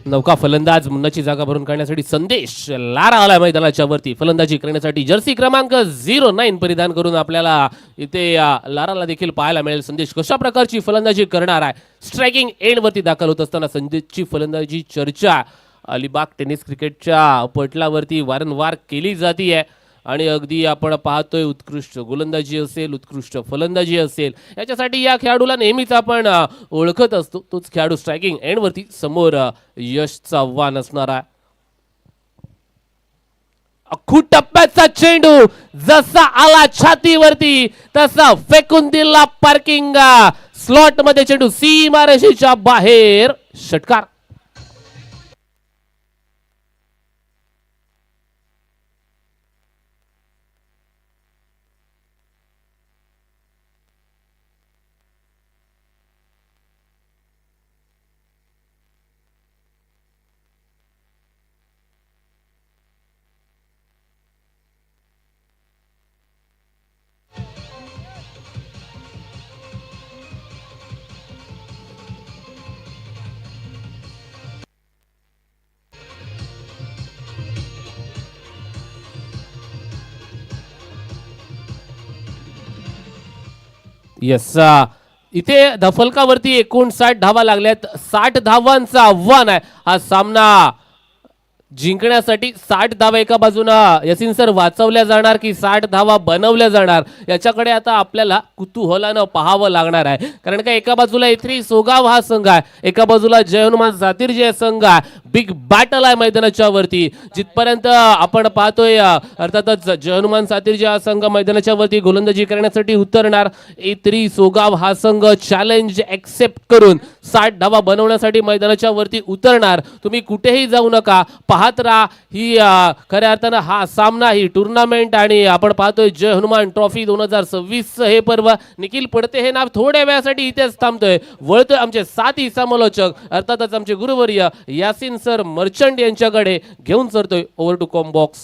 नौका फलंदाज मुन्नाची जागा भरून काढण्यासाठी संदेश लारा आलाय मैदानाच्या वरती. फलंदाजी करण्यासाठी जर्सी क्रमांक 09 परिधान करून आपल्याला इथे लाराला देखील पाहायला मिळेल. संदेश कशा प्रकारची फलंदाजी करणार आहे. स्ट्रायकिंग एंड वरती दाखल होत असताना संदेशची फलंदाजी चर्चा अलिबाग टेनिस क्रिकेटच्या पटलावरती वारंवार केली जाते आणि अगदी आपण पाहतोय उत्कृष्ट गोलंदाजी असेल, उत्कृष्ट फलंदाजी असेल, याच्यासाठी या खेळाडूला नेहमीच आपण ओळखत असतो. तोच खेळाडू स्ट्रायकिंग एंडवरती समोर यशचं आव्हान असणार आहे. अख्खू टप्प्याचा चेंडू जसा आला छातीवरती तसा फेकून दिला पार्किंग स्लॉट मध्ये. चेंडू सीमारेषेच्या बाहेर, षटकार. येस, इथे धफलकावरती 59 धावा लागल्यात. 60 धावांचं आव्हान आहे हा सामना जिंकण्यासाठी. 60 धावा एका बाजूला यसीन सर वाचवल्या जाणार की 60 धावा बनवल्या जाणार, याच्याकडे आता आपल्याला कुतूहलानं पाहावं लागणार आहे. कारण का एका बाजूला A3 सोगाव हा संघ आहे, एका बाजूला जय हनुमान सातिर्जे संघ आहे. बिग बॅटल आहे मैदानाच्या वरती. जिथपर्यंत आपण पाहतोय अर्थातच जय हनुमान सातिर्जे हा संघ मैदानाच्या वरती गोलंदाजी करण्यासाठी उतरणार. A3 सोगाव हा संघ चॅलेंज एक्सेप्ट करून 60 धावा बनवण्यासाठी मैदानाच्या वरती उतरणार. तुम्ही कुठेही जाऊ नका, पाहत राहा. ही खऱ्या अर्थानं हा सामना, ही टुर्नामेंट आणि आपण पाहतोय जय हनुमान ट्रॉफी 2026 हे पर्व. निखिल पडते हे नाव थोड्या वेळासाठी इथेच थांबतोय. वळतोय आमचे साथी समालोचक अर्थातच आमचे गुरुवर्य यासिन सर मर्चंट यांच्याकडे घेऊन सरतोय ओव्हर टू कॉम बॉक्स.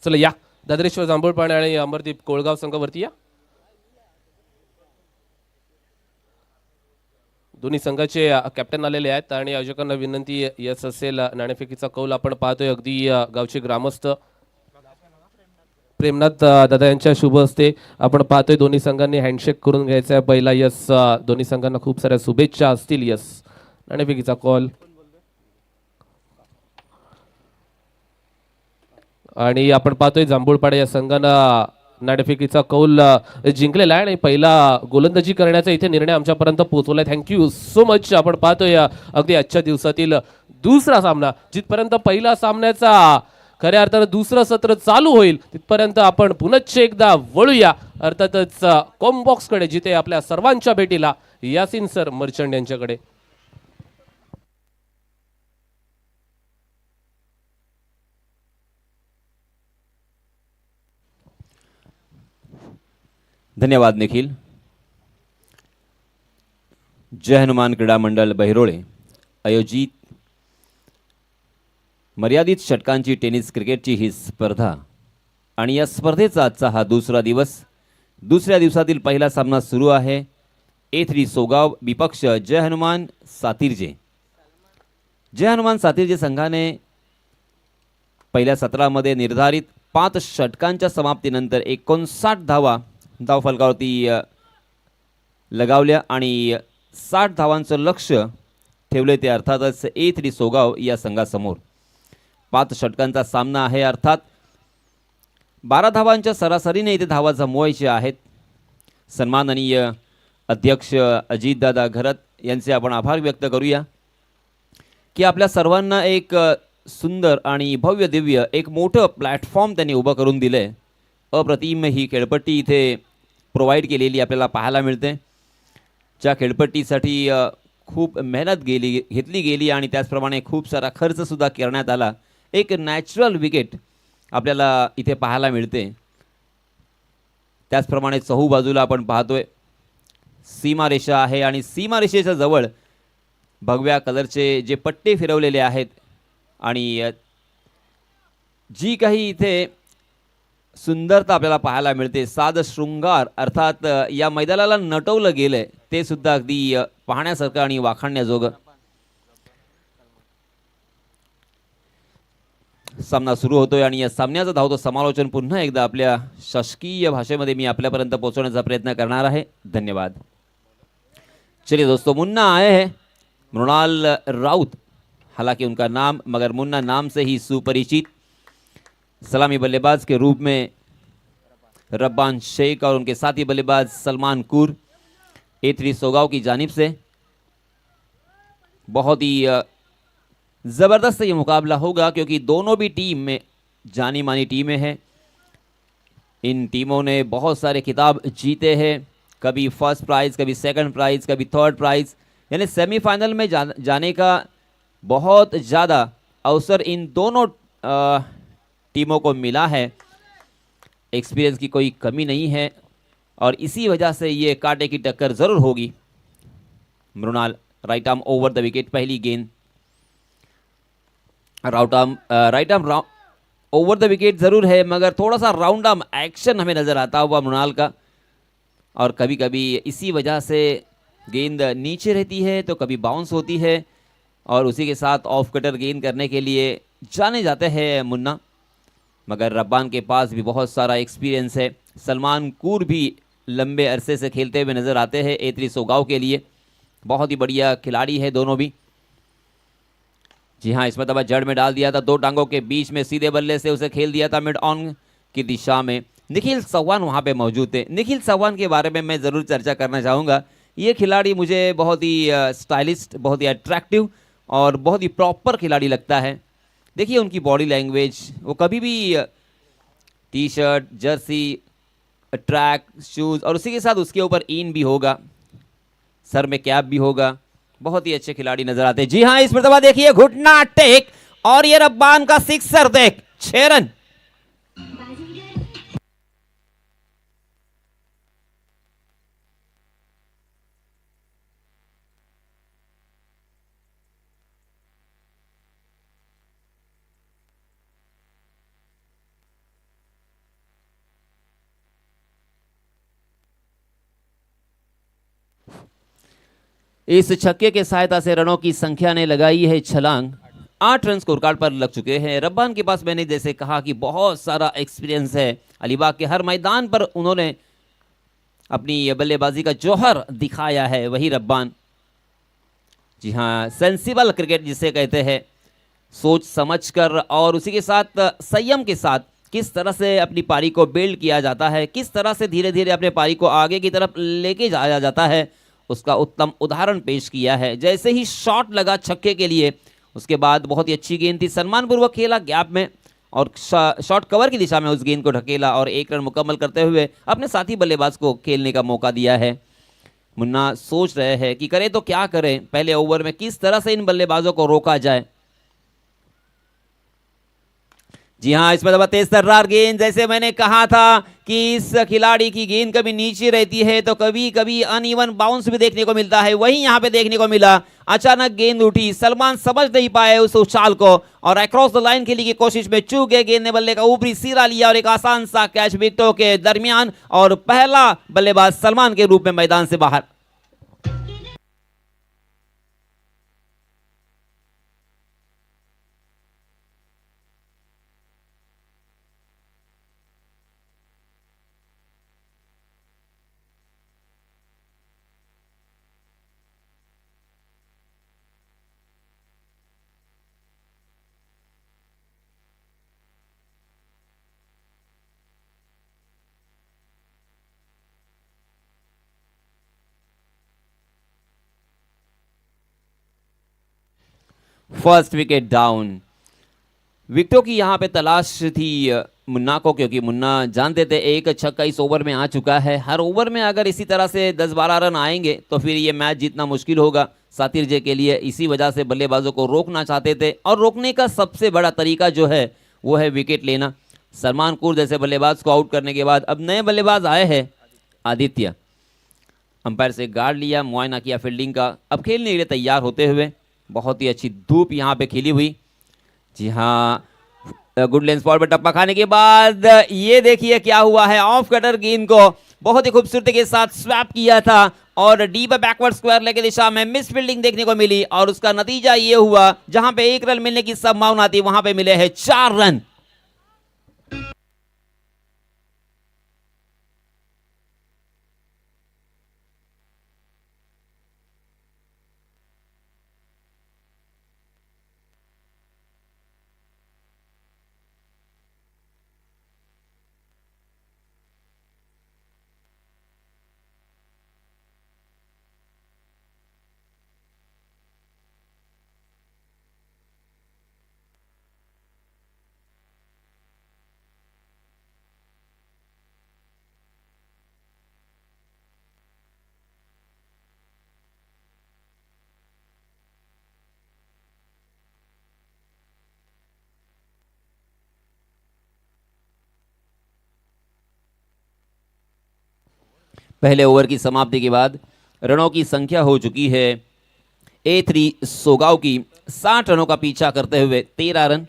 चला या, दादरेश्वर जांभूळपाणे आणि अमरदीप कोळगाव संघावरती या. दोन्ही संघाचे कॅप्टन आलेले आहेत आणि आयोजकांना विनंती यस असेल नाणेफेकीचा कौल आपण पाहतोय. अगदी गावचे ग्रामस्थ प्रेमनाथ दादा यांच्या शुभ हस्ते आपण पाहतोय. दोन्ही संघांनी हँडशेक करून घ्यायचा आहे पहिला. यस, दोन्ही संघांना खूप साऱ्या शुभेच्छा असतील. यस, नाणेफेकीचा कॉल आणि आपण पाहतोय जांभूळपाडे या संघानं नाणेफेकीचा कौल जिंकलेला आहे आणि पहिला गोलंदाजी करण्याचा इथे निर्णय आमच्यापर्यंत पोहोचवलाय. Thank you so much. आपण पाहतोय अगदी आजच्या दिवसातील दुसरा सामना. जिथपर्यंत पहिला सामन्याचा खऱ्या अर्थानं दुसरं सत्र चालू होईल तिथपर्यंत आपण पुनश्च एकदा वळूया अर्थातच कॉम्बॉक्सकडे, जिथे आपल्या सर्वांच्या भेटीला यासिन सर मर्चंट यांच्याकडे. धन्यवाद निखिल. जय हनुमान क्रीडा मंडळ बहिरोळे आयोजित मर्यादित षटकांची टेनिस क्रिकेटची ही स्पर्धा आणि या स्पर्धेचा आजचा हा दुसरा दिवस. दुसऱ्या दिवसातील पहिला सामना सुरू आहे. A3 सोगाव विपक्ष जय हनुमान सातिर्जे. जय हनुमान सातिर्जे संघाने पहिल्या सत्रामध्ये निर्धारित 5 षटकांच्या समाप्तीनंतर 59 धावा धावफलकावरती लगावल्या आणि 60 धावांचं लक्ष ठेवले. ते अर्थातच A3 सोगाव या संघासमोर. 5 षटकांचा सामना आहे, अर्थात 12 धावांच्या सरासरीने इथे धावा जमवायचे आहेत. सन्माननीय अध्यक्ष अजितदादा घरत यांचे आपण आभार व्यक्त करूया की आपल्या सर्वांना एक सुंदर आणि भव्य दिव्य एक मोठं प्लॅटफॉर्म त्यांनी उभं करून दिले. अप्रतिम ही खेळपट्टी इथे प्रोव्हाइड केलेली आपल्याला पाहायला मिळते. ज्या खेळपट्टीसाठी खूप मेहनत घेतली गेली आणि त्याचप्रमाणे खूप सारा खर्चसुद्धा करण्यात आला. एक नॅचरल विकेट आपल्याला इथे पाहायला मिळते. त्याचप्रमाणे चहूबाजूला आपण पाहतोय सीमारेषा आहे आणि सीमारेषेच्या जवळ भगव्या कलरचे जे पट्टे फिरवलेले आहेत आणि जी काही इथे सुंदरता आपल्याला पाहायला मिळते, साज शृंगार अर्थात या मैदानाला नटवलं गेलंय ते सुद्धा अगदी पाहण्यासारखं आणि वाखाणण्याजोगं. सामना सुरू होतोय आणि या सामन्याचं धावतं समालोचन पुन्हा एकदा आपल्या शासकीय भाषेमध्ये मी आपल्यापर्यंत पोहोचवण्याचा प्रयत्न करणार आहे. धन्यवाद. चलिए दोस्तों, मुन्ना आए हैं, मृणाल राउत, हालांकि उनका नाम मगर मुन्ना नाम से ही सुपरिचित. सलामी बल्लेबाज के रूप में रब्बान शेख और उनके साथी बल्लेबाज सलमान कूर A3 सोगांव की जानिब से. बहुत ही ज़बरदस्त ये मुकाबला होगा क्योंकि दोनों भी टीम में जानी मानी टीमें हैं. इन टीमों ने बहुत सारे खिताब जीते हैं, कभी फर्स्ट प्राइज़, कभी सेकंड प्राइज़, कभी थर्ड प्राइज़, यानी सेमीफाइनल में जाने का बहुत ज़्यादा अवसर इन दोनों टीमों को मिला है. एक्सपीरियंस की कोई कमी नहीं है और इसी वजह से ये कांटे की टक्कर ज़रूर होगी. Mrinal right arm over the wicket, पहली गेंद right arm over the wicket ज़रूर है मगर थोड़ा सा राउंड आर्म एक्शन हमें नज़र आता हुआ मृणाल का. और कभी कभी इसी वजह से गेंद नीचे रहती है तो कभी बाउंस होती है और उसी के साथ ऑफ कटर गेंद करने के लिए जाने जाते हैं मुन्ना. मगर रब्बान के पास भी बहुत सारा एक्सपीरियंस है. सलमान कूर भी लंबे अरसे से खेलते हुए नज़र आते हैं A3 सोगांव के लिए. बहुत ही बढ़िया खिलाड़ी है दोनों भी. जी हाँ, इस मरतबा जड़ में डाल दिया था, दो टांगों के बीच में सीधे बल्ले से उसे खेल दिया था मिड ऑन की दिशा में. निखिल चौहान वहाँ पे मौजूद थे. निखिल चौहान के बारे में मैं ज़रूर चर्चा करना चाहूँगा. ये खिलाड़ी मुझे बहुत ही स्टाइलिस्ट, बहुत ही अट्रैक्टिव और बहुत ही प्रॉपर खिलाड़ी लगता है. देखिए उनकी बॉडी लैंग्वेज, वो कभी भी T shirt, Jersey, track shoes और उसी के साथ उसके ऊपर इन भी होगा, सर में कैप भी होगा. बहुत ही अच्छे खिलाड़ी नजर आते हैं. जी हाँ, इस मरतबा देखिए घुटना टेक और ये रब्बान का सिक्सर देख, 6 रन. इस छक्के के सहायता से रनों की संख्या ने लगाई है छलांग. 8 रन स्कोर कार्ड पर लग चुके हैं. रब्बान के पास मैंने जैसे कहा कि बहुत सारा एक्सपीरियंस है. अलीबाग के हर मैदान पर उन्होंने अपनी बल्लेबाजी का जौहर दिखाया है, वही रब्बान. जी हाँ, सेंसिबल क्रिकेट जिसे कहते हैं, सोच समझकर और उसी के साथ संयम के साथ किस तरह से अपनी पारी को बिल्ड किया जाता है, किस तरह से धीरे धीरे अपने पारी को आगे की तरफ लेके जाया जाता है, उसका उत्तम उदाहरण पेश किया है. जैसे ही शॉट लगा छक्के के लिए, उसके बाद बहुत ही अच्छी गेंद थी, सम्मानपूर्वक खेला गैप में और शॉट कवर की दिशा में उस गेंद को ढकेला और 1 रन मुकम्मल करते हुए अपने साथी बल्लेबाज को खेलने का मौका दिया है. मुन्ना सोच रहे हैं कि करें तो क्या करें, पहले ओवर में किस तरह से इन बल्लेबाजों को रोका जाए. जी हाँ, इस पर तेज तर्रार गेंद, जैसे मैंने कहा था कि इस खिलाड़ी की गेंद कभी नीचे रहती है तो कभी कभी अनइवन बाउंस भी देखने को मिलता है. वही यहाँ पे देखने को मिला. अचानक गेंद उठी, सलमान समझ नहीं पाए उस उछाल को और अक्रॉस द लाइन खेलने की कोशिश में चूक गए. गेंद ने बल्ले का ऊपरी सिरा लिया और एक आसान सा कैच विकेटों के दरमियान और पहला बल्लेबाज सलमान के रूप में मैदान से बाहर. First wicket down. विकेटों की यहाँ पे तलाश थी मुन्ना को, क्योंकि मुन्ना जानते थे एक छक्का इस ओवर में आ चुका है. हर ओवर में अगर इसी तरह से 10-12 रन आएंगे तो फिर ये मैच जीतना मुश्किल होगा सातिर जे के लिए. इसी वजह से बल्लेबाजों को रोकना चाहते थे और रोकने का सबसे बड़ा तरीका जो है वो है विकेट लेना. सलमान कूर जैसे बल्लेबाज को आउट करने के बाद अब नए बल्लेबाज आए हैं आदित्य. अंपायर से गार्ड लिया, मुआयना किया फील्डिंग का, अब खेलने के लिए तैयार होते हुए. बहुत ही अच्छी धूप यहाँ पे खिली हुई. जी हाँ, गुड लेंथ स्पॉट पर टप्पा खाने के बाद ये देखिए क्या हुआ है, ऑफ कटर गेंद को बहुत ही खूबसूरती के साथ स्वैप किया था और डीप बैकवर्ड स्क्वायर लेग की दिशा में मिस फील्डिंग देखने को मिली और उसका नतीजा ये हुआ, जहां पे 1 रन मिलने की संभावना थी वहां पे मिले हैं 4 रन। पहले ओवर की समाप्ति के बाद रनों की संख्या हो चुकी है A3 सोगाव की 60 रनों का पीछा करते हुए 13 run,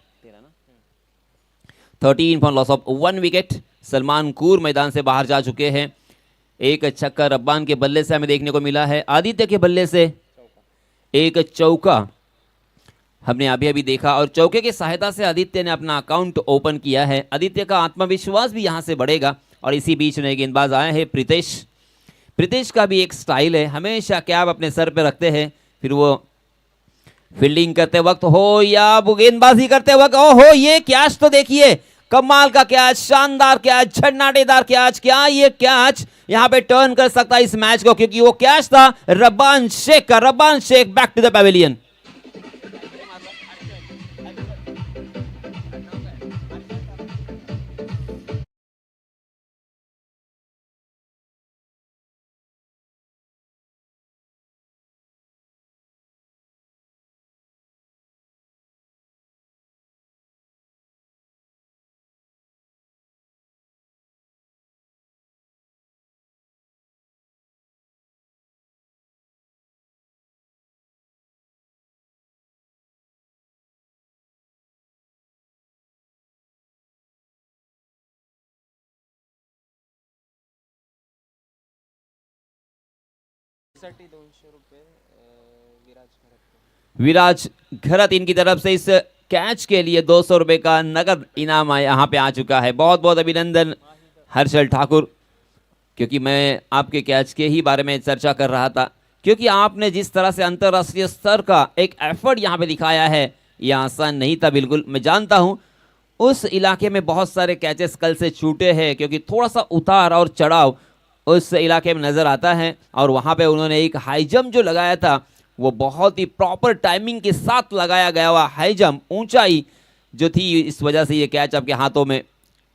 13 for loss of 1 wicket. Salman Koor मैदान से बाहर जा चुके हैं। एक छक्का रब्बान के बल्ले से हमें देखने को मिला है, आदित्य के बल्ले से एक चौका हमने अभी अभी देखा और चौके की सहायता से आदित्य ने अपना अकाउंट ओपन किया है। आदित्य का आत्मविश्वास भी यहां से बढ़ेगा और इसी बीच नए गेंदबाज आए हैं प्रीतेश। प्रीतेश का भी एक स्टाइल है, हमेशा कैप अपने सर पे रखते हैं, फिर वो फील्डिंग करते वक्त हो या गेंदबाजी करते वक्त हो, ये कैच तो देखिए, कमाल का कैच, शानदार कैच, झन्नाटेदार कैच। क्या ये कैच यहां पे टर्न कर सकता है इस मैच को, क्योंकि वो कैच था रब्बान शेख का। Rabban Shaikh back to the pavilion. Viraj Gharat इनकी तरफ से इस कैच के लिए 200 रुपए का नगद इनाम यहाँ पे आ चुका है। बहुत बहुत अभिनंदन हर्षल ठाकुर, क्योंकि मैं आपके कैच के ही बारे में चर्चा कर रहा था, क्योंकि आपने जिस तरह से अंतर्राष्ट्रीय स्तर का एक एफर्ट यहाँ पे दिखाया है, यह आसान नहीं था बिल्कुल। मैं जानता हूँ उस इलाके में बहुत सारे कैचेस कल से छूटे हैं, क्योंकि थोड़ा सा उतार और चढ़ाव उस इलाके में नजर आता है और वहाँ पे उन्होंने एक हाई जंप जो लगाया था वो बहुत ही प्रॉपर टाइमिंग के साथ लगाया गया हुआ हाई जंप, ऊंचाई जो थी, इस वजह से ये कैच आपके हाथों में।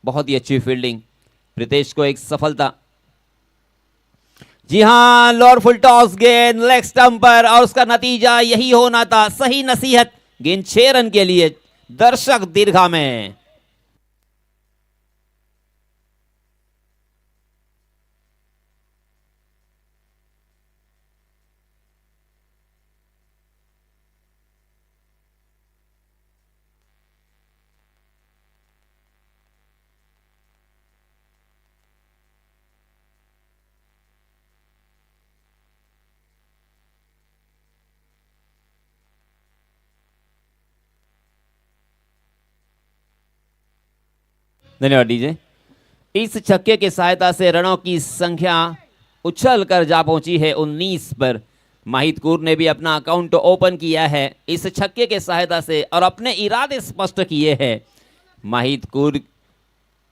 बहुत ही अच्छी फील्डिंग, प्रीतेश को एक सफलता। जी हां, लोअर फुल टॉस गेंद लेग स्टंप पर और उसका नतीजा यही होना था। सही नसीहत, गेंद 6 रन के लिए, दर्शक दीर्घा में। धन्यवाद डीजे। इस छक्के की सहायता से रनों की संख्या उछल कर जा पहुंची है 19 पर। माहित कूर ने भी अपना अकाउंट ओपन किया है इस छक्के के सहायता से और अपने इरादे स्पष्ट किए हैं। माहित कूर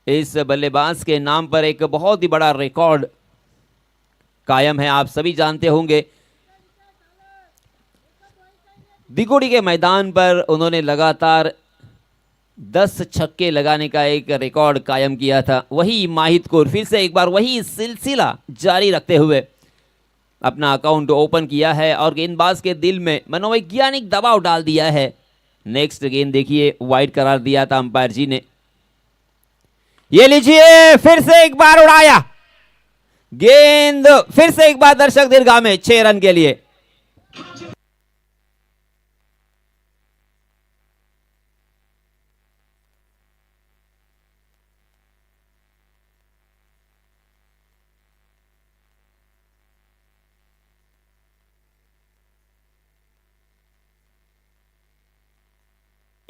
इस बल्लेबाज के नाम पर एक बहुत ही बड़ा रिकॉर्ड कायम है, आप सभी जानते होंगे। दिगोड़ी के मैदान पर उन्होंने लगातार 10 छक्के लगाने का एक रिकॉर्ड कायम किया था। वही माहित कूर फिर से एक बार वही सिलसिला जारी रखते हुए अपना अकाउंट ओपन किया है और गेंदबाज के दिल में मनोवैज्ञानिक दबाव डाल दिया है। नेक्स्ट गेंद देखिए, वाइड करार दिया था अंपायर जी ने। ये लीजिए, फिर से एक बार उड़ाया गेंद, फिर से एक बार दर्शक दीर्घा में, 6 रन के लिए।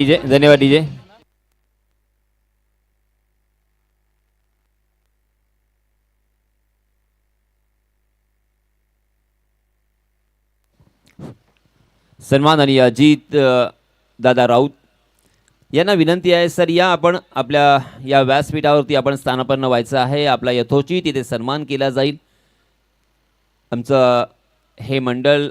डीजे, धन्यवाद डीजे. सन्मान आणि अजित दादा राऊत यांना विनंती आहे सर, या आपण आपल्या या व्यासपीठावरती आपण स्थानापन्न व्हायचं आहे. आपला यथोचित तिथे सन्मान केला जाईल. आमचं हे मंडळ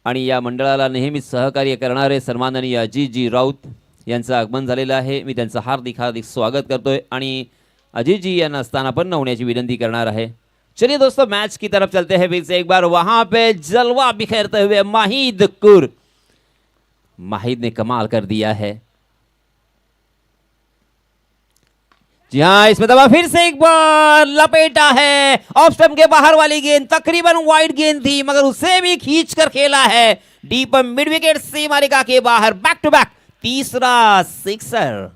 आणि या मंडळाला नेहमी सहकार्य करणारे सन्माननीय अजितजी राऊत यांचं आगमन झालेलं आहे. मी त्यांचं हार्दिक हार्दिक स्वागत करतोय आणि अजितजी यांना स्थानापन्न होण्याची विनंती करणार आहे. चलिए दोस्तों, मैच की तरफ चलते हैं फिर से एक बार. वहां पे जलवा बिखेरते हुए माहिद कुर, माहिद ने कमाल कर दिया है. जी हाँ, इसमें दबा फिर से एक बार लपेटा है. ऑफ स्टंप के बाहर वाली गेंद तकरीबन वाइड गेंद थी, मगर उसे भी खींच कर खेला है डीप मिड विकेट सीमारेखा के बाहर. बैक टू बैक तीसरा सिक्सर.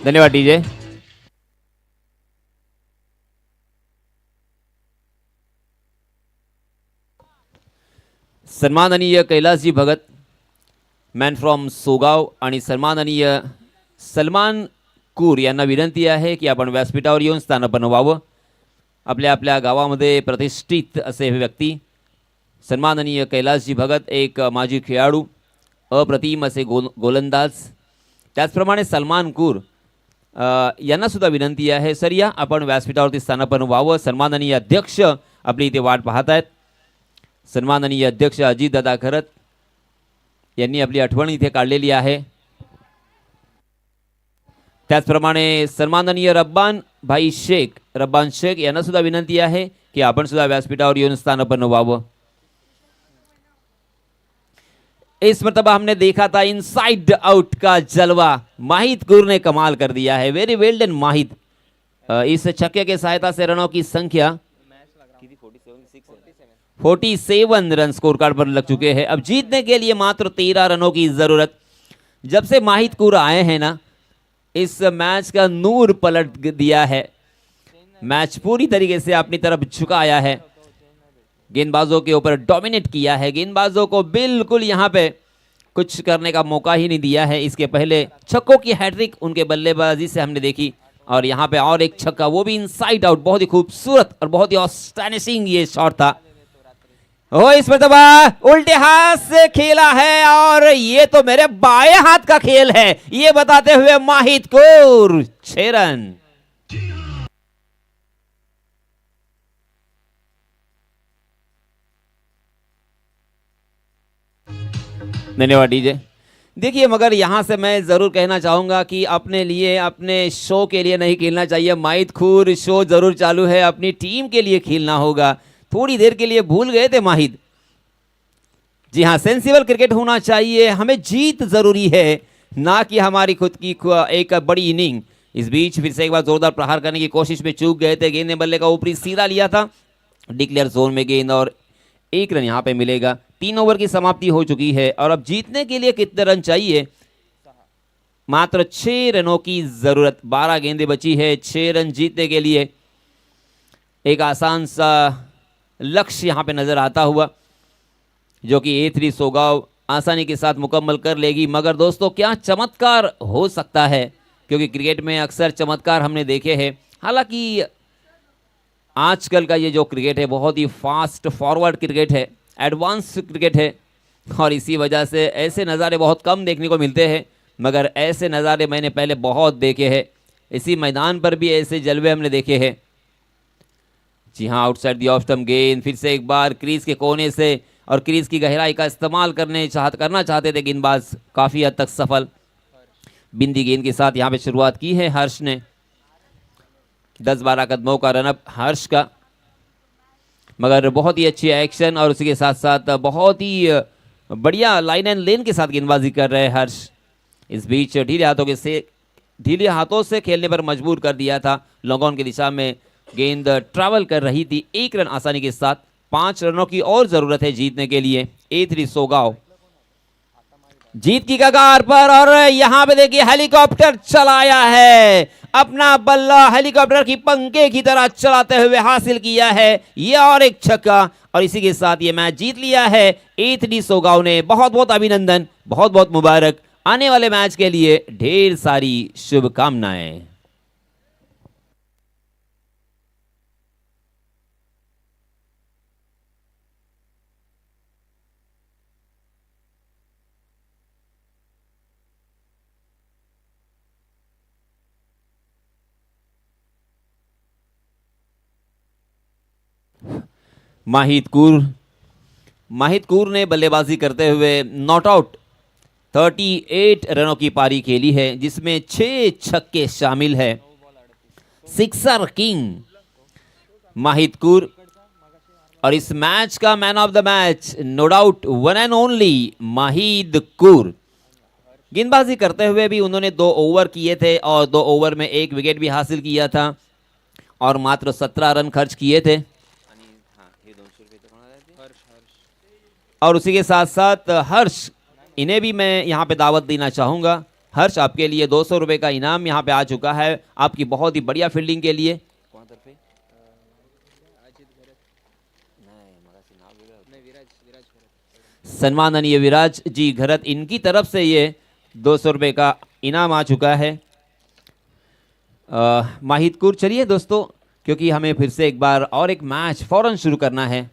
धन्यवाद डीजे। सन्माननीय कैलासजी भगत मॅन फ्रॉम सोगाव आणि सन्माननीय सलमान कूर यांना विनंती आहे की आपण व्यासपीठावर येऊन स्थानापन्न व्हावं। आपल्या आपल्या गावामध्ये प्रतिष्ठित असे हे व्यक्ती सन्माननीय कैलासजी भगत एक माजी खेळाडू, अप्रतिम असे गोलंदाज, त्याचप्रमाणे सलमान कूर यांना सुद्धा विनंती आहे सर या आपण व्यासपीठावरती स्थानापन्न व्हावं। सन्माननीय अध्यक्ष आपली इथे वाट पाहत आहेत। सन्माननीय अध्यक्ष अजितदादा खरत यांनी आपली आठवण इथे काढलेली आहे। त्याचप्रमाणे सन्माननीय रब्बान शेख यांना सुद्धा विनंती आहे की आपण सुद्धा व्यासपीठावर येऊन स्थानापन्न व्हावं। इस मर्तबा हमने देखा था इनसाइड आउट का जलवा, माहिद कूर ने कमाल कर दिया है। वेरी वेल डन माहिद। इस छक्के के सहायता से रनों की संख्या 47 रन स्कोर कार्ड पर लग चुके हैं। अब जीतने के लिए मात्र 13 रनों की जरूरत। जब से माहिद कूर आए हैं ना, इस मैच का नूर पलट दिया है। मैच पूरी तरीके से अपनी तरफ झुकाया है, गेंदबाजों के ऊपर डोमिनेट किया है, गेंदबाजों को बिल्कुल यहां पे कुछ करने का मौका ही नहीं दिया है। इसके पहले छक्कों की हैट्रिक उनके बल्लेबाजी से हमने देखी और यहां पे और एक छक्का, वो भी इनसाइड आउट, बहुत ही खूबसूरत और बहुत ही ऑस्टैनिशिंग ये शॉट था। ओ इस मर्तबा उल्टे हाथ से खेला है और ये तो मेरे बाएं हाथ का खेल है, ये बताते हुए माहिद कूर 6 रन। धन्यवाद डीजे। देखिए मगर यहां से मैं जरूर कहना चाहूंगा कि अपने लिए, अपने शो के लिए नहीं खेलना चाहिए। माहिद कूर शो जरूर चालू है, अपनी टीम के लिए खेलना होगा। थोड़ी देर के लिए भूल गए थे माहिद। जी हाँ, सेंसिबल क्रिकेट होना चाहिए, हमें जीत जरूरी है, ना कि हमारी खुद की एक बड़ी इनिंग। इस बीच फिर से एक बार जोरदार प्रहार करने की कोशिश में चूक गए थे। गेंद ने बल्ले का ऊपरी सीधा लिया था, डिक्लेयर जोन में गेंद और 1 रन यहाँ पे मिलेगा। 3 ओवर की समाप्ति हो चुकी है और अब जीतने के लिए कितने रन चाहिए? मात्र 6 रनों की जरूरत। 12 गेंदें बची है, 6 रन जीतने के लिए। एक आसान सा लक्ष्य यहाँ पे नजर आता हुआ जो कि A3 सोगाव आसानी के साथ मुकम्मल कर लेगी। मगर दोस्तों क्या चमत्कार हो सकता है, क्योंकि क्रिकेट में अक्सर चमत्कार हमने देखे हैं। हालांकि आजकल का ये जो क्रिकेट है बहुत ही फास्ट फॉरवर्ड क्रिकेट है, एडवांस क्रिकेट है और इसी वजह से ऐसे नज़ारे बहुत कम देखने को मिलते हैं। मगर ऐसे नज़ारे मैंने पहले बहुत देखे हैं, इसी मैदान पर भी ऐसे जलवे हमने देखे हैं। जी हाँ, आउटसाइड दी ऑफ स्टंप गेंद, फिर से एक बार क्रीज के कोने से और क्रीज की गहराई का इस्तेमाल करना चाहते थे गेंदबाज, काफ़ी हद तक सफल। बिंदी गेंद के साथ यहाँ पे शुरुआत की है हर्ष ने। 10-12 कदमों का रनअप हर्ष का, मगर बहुत ही अच्छी एक्शन और उसी के साथ साथ बहुत ही बढ़िया लाइन एंड लेन के साथ गेंदबाजी कर रहे हैं हर्ष। इस बीच ढीले हाथों से खेलने पर मजबूर कर दिया था। लॉन्ग ऑन की दिशा में गेंद ट्रैवल कर रही थी। 1 रन आसानी के साथ। 5 रनों की और जरूरत है जीतने के लिए। A3 सोगाव जीत की कगार पर और यहां पे देखिए हेलीकॉप्टर चलाया है, अपना बल्ला हेलीकॉप्टर की पंखे की तरह चलाते हुए हासिल किया है ये और एक छक्का और इसी के साथ ये मैच जीत लिया है A3 सोगाव ने। बहुत बहुत अभिनंदन, बहुत बहुत मुबारक। आने वाले मैच के लिए ढेर सारी शुभकामनाएं। माहिद कूर ने बल्लेबाजी करते हुए नॉट आउट 38 रनों की पारी खेली है, जिसमें 6 छक्के शामिल है। सिक्सर किंग माहिद कूर और इस मैच का man of the match no doubt one and only माहिद कूर। गेंदबाजी करते हुए भी उन्होंने 2 ओवर किए थे और 2 ओवर में 1 विकेट भी हासिल किया था और मात्र 17 रन खर्च किए थे। और उसी के साथ साथ हर्ष, इन्हें भी मैं यहाँ पे दावत देना चाहूँगा हर्ष, आपके लिए 200 रुपये का इनाम यहाँ पे आ चुका है आपकी बहुत ही बढ़िया फील्डिंग के लिए। सन्माननीय विराज जी घरत, इनकी तरफ से ये 200 रुपये का इनाम आ चुका है। माहिदपुर, चलिए दोस्तों, क्योंकि हमें फिर से एक बार और एक मैच फौरन शुरू करना है।